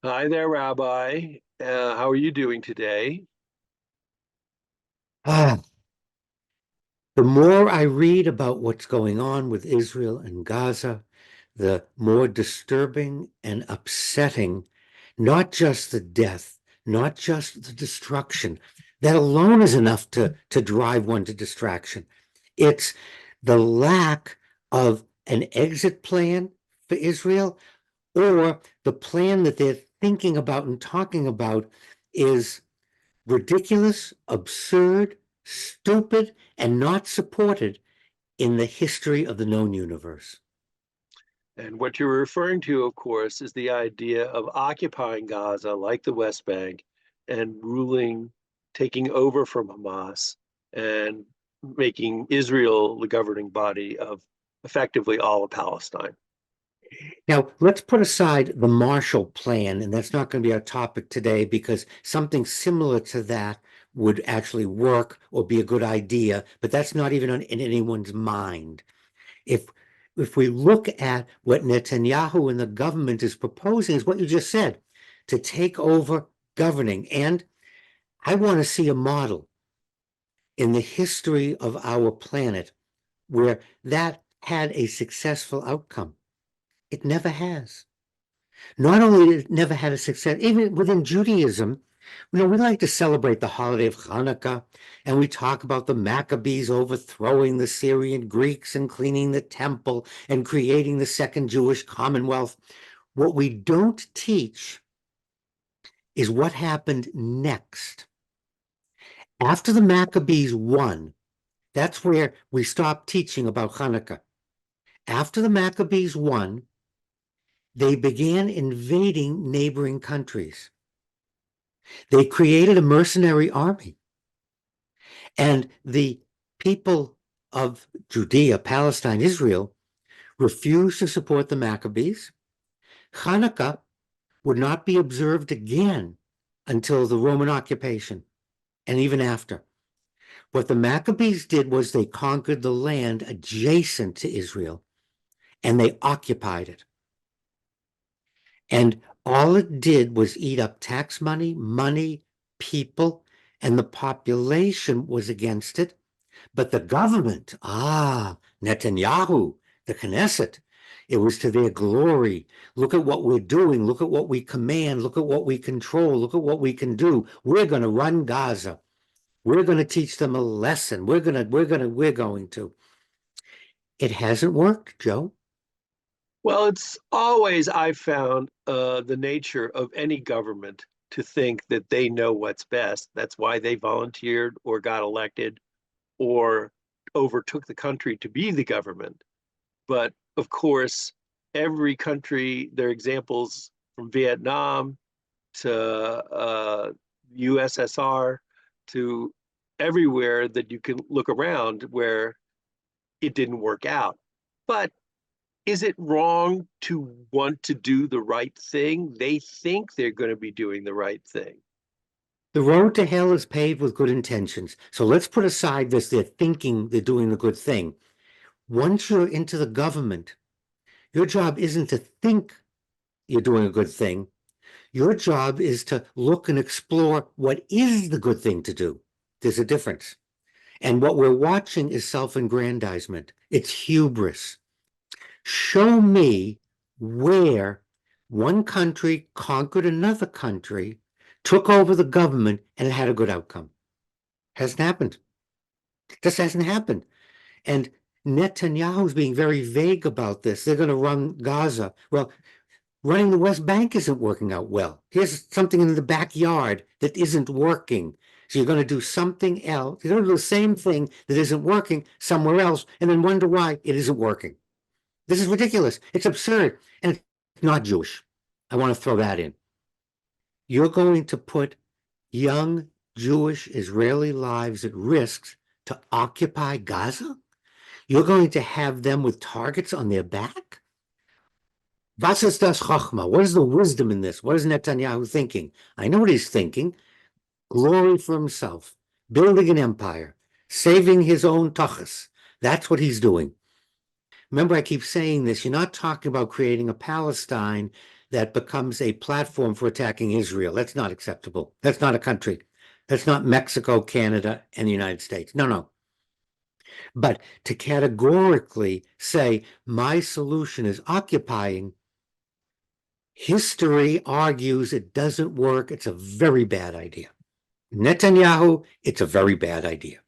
Hi there, Rabbi. How are you doing today? Ah, the more I read about what's going on with Israel and Gaza, the more disturbing and upsetting, not just the death, not just the destruction. That alone is enough to drive one to distraction. It's the lack of an exit plan for Israel, or the plan that they're thinking about and talking about is ridiculous, absurd, stupid, and not supported in the history of the known universe. And what you're referring to, of course, is the idea of occupying Gaza like the West Bank and ruling, taking over from Hamas and making Israel the governing body of effectively all of Palestine. Now, let's put aside the Marshall Plan, and that's not going to be our topic today because something similar to that would actually work or be a good idea, but that's not even in anyone's mind. If if we look at what Netanyahu and the government is proposing, is what you just said, to take over governing. And I want to see a model in the history of our planet where that had a successful outcome. It never has. Not only did it never had a success, even within Judaism, we like to celebrate the holiday of Hanukkah, and we talk about the Maccabees overthrowing the Syrian Greeks and cleaning the temple and creating the second Jewish Commonwealth. What we don't teach is what happened next. After the Maccabees won, that's where we stopped teaching about Hanukkah. After the Maccabees won, they began invading neighboring countries. They created a mercenary army. And the people of Judea, Palestine, Israel refused to support the Maccabees. Hanukkah would not be observed again until the Roman occupation and even after. What the Maccabees did was they conquered the land adjacent to Israel and they occupied it. And all it did was eat up tax money, people, and the population was against it. But the government, Netanyahu, the Knesset, it was to their glory. Look at what we're doing. Look at what we command. Look at what we control. Look at what we can do. We're going to run Gaza. We're going to teach them a lesson. We're going to. It hasn't worked, Joe. Well, it's always, I've found, the nature of any government to think that they know what's best. That's why they volunteered or got elected or overtook the country to be the government. But of course, every country, there are examples from Vietnam to USSR to everywhere that you can look around where it didn't work out. But is it wrong to want to do the right thing? They think they're going to be doing the right thing. The road to hell is paved with good intentions. So let's put aside this, they're thinking they're doing the good thing. Once you're into the government, your job isn't to think you're doing a good thing. Your job is to look and explore what is the good thing to do. There's a difference. And what we're watching is self-aggrandizement. It's hubris. Show me where one country conquered another country, took over the government, and it had a good outcome. Hasn't happened. This hasn't happened. And Netanyahu's being very vague about this. They're going to run Gaza. Well, running the West Bank isn't working out well. Here's something in the backyard that isn't working. So you're going to do something else. You're going to do the same thing that isn't working somewhere else and then wonder why it isn't working. This is ridiculous. It's absurd. And it's not Jewish. I want to throw that in. You're going to put young Jewish Israeli lives at risk to occupy Gaza? You're going to have them with targets on their back? Was ist das Chochmah? What is the wisdom in this? What is Netanyahu thinking? I know what he's thinking. Glory for himself, building an empire, saving his own tachas. That's what he's doing. Remember, I keep saying this. You're not talking about creating a Palestine that becomes a platform for attacking Israel. That's not acceptable. That's not a country. That's not Mexico, Canada, and the United States. No, no. But to categorically say my solution is occupying, history argues it doesn't work. It's a very bad idea. Netanyahu, it's a very bad idea.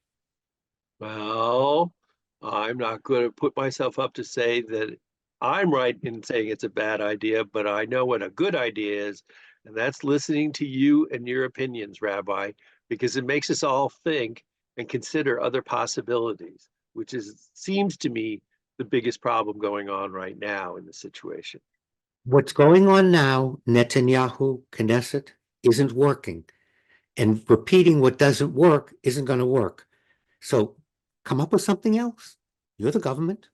Well, I'm not going to put myself up to say that I'm right in saying it's a bad idea, but I know what a good idea is, and that's listening to you and your opinions, Rabbi, because it makes us all think and consider other possibilities, which is seems to me the biggest problem going on right now in the situation. What's going on now, Netanyahu, Knesset, isn't working. And repeating what doesn't work isn't going to work. So come up with something else. You're the government.